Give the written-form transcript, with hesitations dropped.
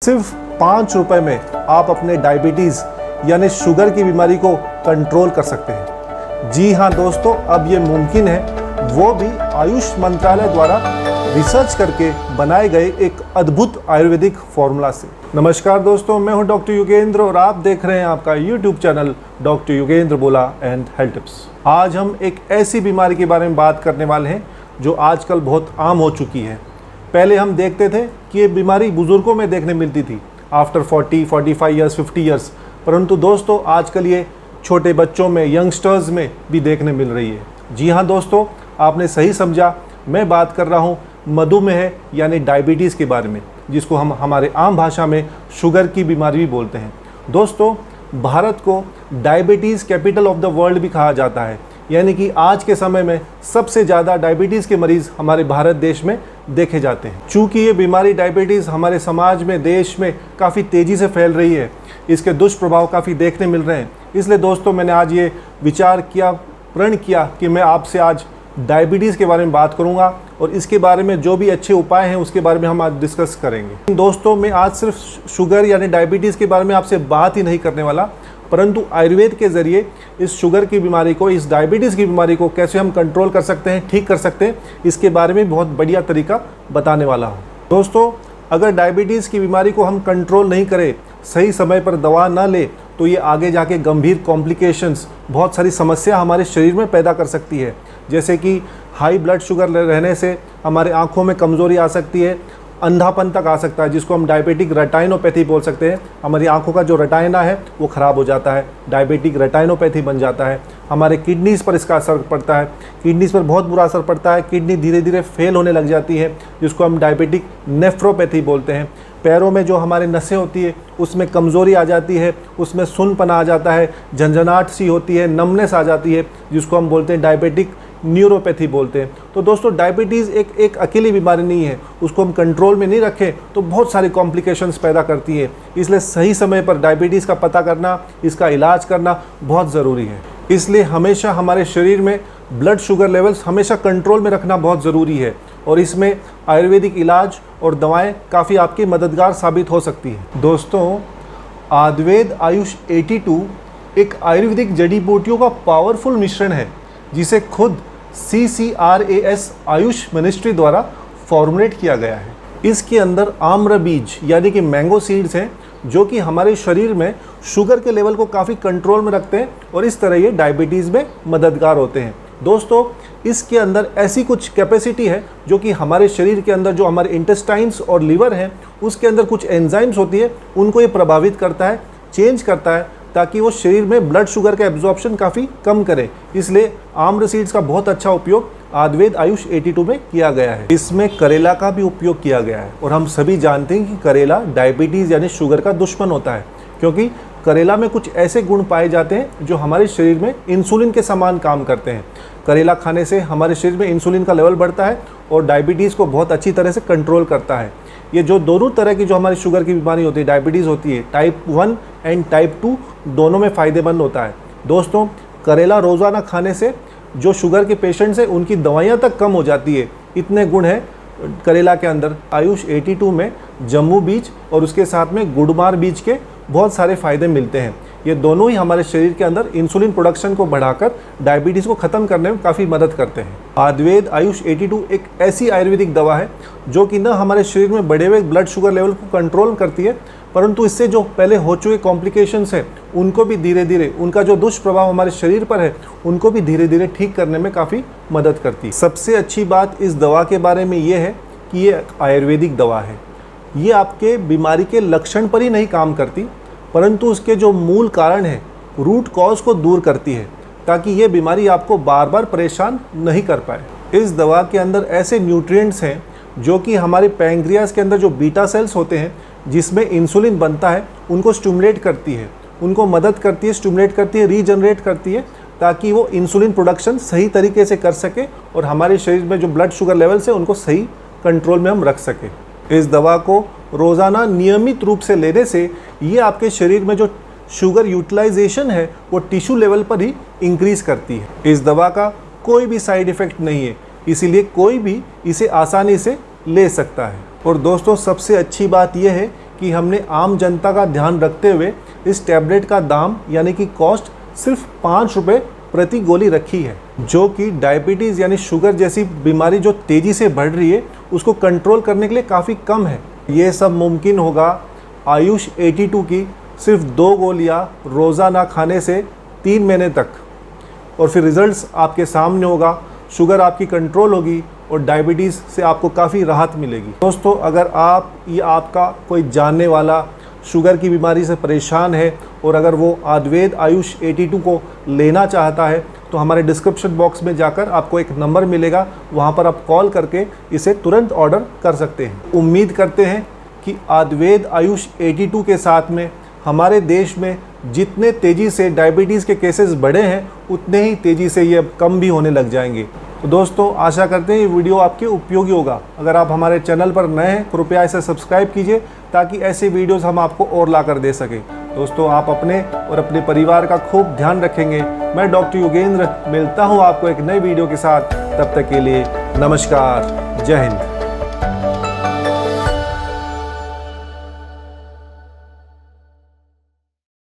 सिर्फ 5 रुपए में आप अपने डायबिटीज़ यानी शुगर की बीमारी को कंट्रोल कर सकते हैं। जी हाँ दोस्तों, अब ये मुमकिन है, वो भी आयुष मंत्रालय द्वारा रिसर्च करके बनाए गए एक अद्भुत आयुर्वेदिक फॉर्मूला से। नमस्कार दोस्तों, मैं हूं डॉक्टर युगेंद्र और आप देख रहे हैं आपका यूट्यूब चैनल डॉक्टर युगेंद्र बोला एंड हेल्थ टिप्स। आज हम एक ऐसी बीमारी के बारे में बात करने वाले हैं जो आजकल बहुत आम हो चुकी है। पहले हम देखते थे कि ये बीमारी बुजुर्गों में देखने मिलती थी आफ्टर 40, 45 ईयर्स, 50 ईयर्स, परंतु दोस्तों आजकल ये छोटे बच्चों में, यंगस्टर्स में भी देखने मिल रही है। जी हाँ दोस्तों, आपने सही समझा, मैं बात कर रहा हूँ मधुमेह यानी डायबिटीज़ के बारे में, जिसको हम हमारे आम भाषा में शुगर की बीमारी भी बोलते हैं। दोस्तों, भारत को diabetes capital of the world भी कहा जाता है, यानी कि आज के समय में सबसे ज़्यादा डायबिटीज़ के मरीज़ हमारे भारत देश में देखे जाते हैं। चूँकि ये बीमारी डायबिटीज़ हमारे समाज में, देश में काफ़ी तेज़ी से फैल रही है, इसके दुष्प्रभाव काफ़ी देखने मिल रहे हैं, इसलिए दोस्तों मैंने आज ये विचार किया, प्रण किया कि मैं आपसे आज डायबिटीज़ के बारे में बात करूंगा और इसके बारे में जो भी अच्छे उपाय हैं उसके बारे में हम आज डिस्कस करेंगे। दोस्तों, मैं आज सिर्फ शुगर यानी डायबिटीज़ के बारे में आपसे बात ही नहीं करने वाला, परंतु आयुर्वेद के ज़रिए इस शुगर की बीमारी को, इस डायबिटीज़ की बीमारी को कैसे हम कंट्रोल कर सकते हैं, ठीक कर सकते हैं, इसके बारे में बहुत बढ़िया तरीका बताने वाला हूँ। दोस्तों, अगर डायबिटीज़ की बीमारी को हम कंट्रोल नहीं करें, सही समय पर दवा ना ले, तो ये आगे जाके गंभीर कॉम्प्लिकेशंस, बहुत सारी समस्या हमारे शरीर में पैदा कर सकती है। जैसे कि हाई ब्लड शुगर रहने से हमारे आँखों में कमज़ोरी आ सकती है, अंधापन तक आ सकता है, जिसको हम डायबिटिक रेटाइनोपैथी बोल सकते हैं। हमारी आंखों का जो रेटाइना है वो ख़राब हो जाता है, डायबिटिक रेटाइनोपैथी बन जाता है। हमारे किडनीज़ पर इसका असर पड़ता है, किडनीज़ पर बहुत बुरा असर पड़ता है, किडनी धीरे धीरे फेल होने लग जाती है, जिसको हम डायबिटिक नेफ्रोपैथी बोलते हैं। पैरों में जो हमारे नसें होती है उसमें कमज़ोरी आ जाती है, उसमें सुन्नपना आ जाता है, झंझनाहट सी होती है, नमनेस आ जाती है, जिसको हम बोलते हैं डायबिटिक न्यूरोपैथी बोलते हैं। तो दोस्तों, डायबिटीज़ एक अकेली बीमारी नहीं है, उसको हम कंट्रोल में नहीं रखें तो बहुत सारी कॉम्प्लिकेशंस पैदा करती है। इसलिए सही समय पर डायबिटीज़ का पता करना, इसका इलाज करना बहुत ज़रूरी है। इसलिए हमेशा हमारे शरीर में ब्लड शुगर लेवल्स हमेशा कंट्रोल में रखना बहुत ज़रूरी है और इसमें आयुर्वेदिक इलाज और दवाएं काफ़ी आपकी मददगार साबित हो सकती हैं। दोस्तों, आयुर्वेद आयुष 82 एक आयुर्वेदिक जड़ी बूटियों का पावरफुल मिश्रण है, जिसे खुद CCRAS आयुष मिनिस्ट्री द्वारा फॉर्मुलेट किया गया है। इसके अंदर आम्र बीज यानी कि मैंगो सीड्स हैं, जो कि हमारे शरीर में शुगर के लेवल को काफ़ी कंट्रोल में रखते हैं और इस तरह ये डायबिटीज़ में मददगार होते हैं। दोस्तों, इसके अंदर ऐसी कुछ कैपेसिटी है जो कि हमारे शरीर के अंदर जो हमारे इंटेस्टाइन्स और लीवर हैं उसके अंदर कुछ एंजाइम्स होती है, उनको ये प्रभावित करता है, चेंज करता है, ताकि वो शरीर में ब्लड शुगर का एब्जॉर्प्शन काफ़ी कम करे। इसलिए आम्र सीड्स का बहुत अच्छा उपयोग आयुर्वेद आयुष 82 में किया गया है। इसमें करेला का भी उपयोग किया गया है और हम सभी जानते हैं कि करेला डायबिटीज़ यानी शुगर का दुश्मन होता है, क्योंकि करेला में कुछ ऐसे गुण पाए जाते हैं जो हमारे शरीर में इंसुलिन के समान काम करते हैं। करेला खाने से हमारे शरीर में इंसुलिन का लेवल बढ़ता है और डायबिटीज़ को बहुत अच्छी तरह से कंट्रोल करता है। ये जो दोनों तरह की जो हमारी शुगर की बीमारी होती है, डायबिटीज़ होती है, टाइप 1 एंड टाइप 2 दोनों में फ़ायदेमंद होता है। दोस्तों, करेला रोज़ाना खाने से जो शुगर के पेशेंट्स हैं उनकी दवाइयाँ तक कम हो जाती है, इतने गुण हैं करेला के अंदर। आयुष 82 में जम्बू बीज और उसके साथ में गुड़मार बीज के बहुत सारे फ़ायदे मिलते हैं। ये दोनों ही हमारे शरीर के अंदर इंसुलिन प्रोडक्शन को बढ़ाकर डायबिटीज़ को ख़त्म करने में काफ़ी मदद करते हैं। आयुर्वेद आयुष 82 एक ऐसी आयुर्वेदिक दवा है जो कि न हमारे शरीर में बढ़े हुए ब्लड शुगर लेवल को कंट्रोल करती है, परंतु इससे जो पहले हो चुके कॉम्प्लिकेशंस हैं उनको भी धीरे धीरे, उनका जो दुष्प्रभाव हमारे शरीर पर है उनको भी धीरे धीरे ठीक करने में काफ़ी मदद करती है। सबसे अच्छी बात इस दवा के बारे में ये है कि ये आयुर्वेदिक दवा है। ये आपके बीमारी के लक्षण पर ही नहीं काम करती, परंतु उसके जो मूल कारण है, रूट कॉज को दूर करती है, ताकि ये बीमारी आपको बार बार परेशान नहीं कर पाए। इस दवा के अंदर ऐसे न्यूट्रिएंट्स हैं जो कि हमारे पैंक्रियास के अंदर जो बीटा सेल्स होते हैं जिसमें इंसुलिन बनता है, उनको स्टिमुलेट करती है, उनको मदद करती है, स्टिमुलेट करती है, रीजनरेट करती है, ताकि वो इंसुलिन प्रोडक्शन सही तरीके से कर सके और हमारे शरीर में जो ब्लड शुगर लेवल्स है उनको सही कंट्रोल में हम रख सकें। इस दवा को रोज़ाना नियमित रूप से लेने से ये आपके शरीर में जो शुगर यूटिलाइजेशन है वो टिश्यू लेवल पर ही इंक्रीज़ करती है। इस दवा का कोई भी साइड इफ़ेक्ट नहीं है, इसीलिए कोई भी इसे आसानी से ले सकता है। और दोस्तों, सबसे अच्छी बात यह है कि हमने आम जनता का ध्यान रखते हुए इस टैबलेट का दाम यानी कि कॉस्ट सिर्फ 5 रुपये प्रति गोली रखी है, जो कि डायबिटीज़ यानी शुगर जैसी बीमारी जो तेज़ी से बढ़ रही है उसको कंट्रोल करने के लिए काफ़ी कम है। ये सब मुमकिन होगा आयुष 82 की सिर्फ 2 गोलियां रोज़ाना खाने से 3 महीने तक, और फिर रिजल्ट्स आपके सामने होगा, शुगर आपकी कंट्रोल होगी और डायबिटीज़ से आपको काफ़ी राहत मिलेगी। दोस्तों, अगर आप या आपका कोई जानने वाला शुगर की बीमारी से परेशान है और अगर वो आयुर्वेद आयुष 82 को लेना चाहता है तो हमारे डिस्क्रिप्शन बॉक्स में जाकर आपको एक नंबर मिलेगा, वहाँ पर आप कॉल करके इसे तुरंत ऑर्डर कर सकते हैं। उम्मीद करते हैं कि आयुर्वेद आयुष 82 के साथ में हमारे देश में जितने तेज़ी से डायबिटीज़ के केसेस बढ़े हैं उतने ही तेज़ी से ये अब कम भी होने लग जाएंगे। तो दोस्तों, आशा करते हैं ये वीडियो आपके उपयोगी होगा। अगर आप हमारे चैनल पर नए हैं कृपया इसे सब्सक्राइब कीजिए ताकि ऐसे वीडियोस हम आपको और ला कर दे सकें। दोस्तों, आप अपने और अपने परिवार का खूब ध्यान रखेंगे। मैं डॉक्टर योगेंद्र मिलता हूँ आपको एक नई वीडियो के साथ। तब तक के लिए नमस्कार, जय हिंद।